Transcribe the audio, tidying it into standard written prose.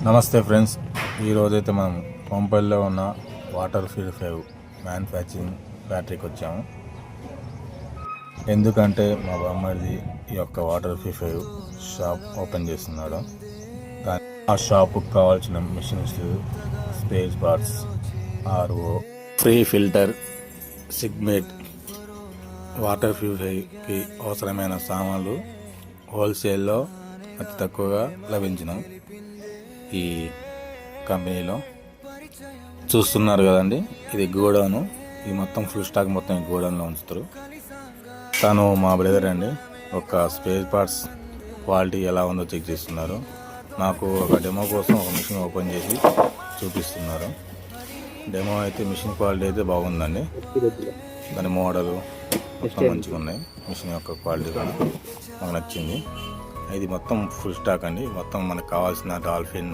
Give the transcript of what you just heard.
నమస్తే ఫ్రెండ్స్, ఈరోజైతే మనం కొంపల్లిలో ఉన్న వాటర్ ప్యూరిఫై మ్యానుఫ్యాక్చరింగ్ ఫ్యాక్టరీకి వచ్చాము. ఎందుకంటే మా బామ్మడిది ఈ యొక్క వాటర్ ప్యూరిఫై షాప్ ఓపెన్ చేస్తున్నాడు. ఆ షాపుకి కావాల్సిన machines, spare parts, RO, pre filter, సిగ్మేట్, వాటర్ ప్యూరిఫైకి అవసరమైన సామాన్లు హోల్సేల్లో అతి తక్కువగా లభించినాం. ఈ కంపెనీలో చూస్తున్నారు కదండి, ఇది గోడౌను. ఇది మొత్తం ఫుల్ స్టాక్ మొత్తం ఈ గోడౌన్లో ఉంచుతారు. తను మా బ్రదర్ అండి. ఒక స్పేర్ పార్ట్స్ క్వాలిటీ ఎలా ఉందో చెక్ చేస్తున్నారు. నాకు ఒక డెమో కోసం ఒక మిషన్ ఓపెన్ చేసి చూపిస్తున్నారు. డెమో అయితే మిషన్ క్వాలిటీ అయితే బాగుందండి. దాని మోడలు మొత్తం మంచిగా ఉన్నాయి. మిషన్ యొక్క క్వాలిటీ కూడా మాకు నచ్చింది. ఇది మొత్తం ఫుల్ స్టాక్ అండి. మొత్తం మనకు కావాల్సిన డాల్ఫిన్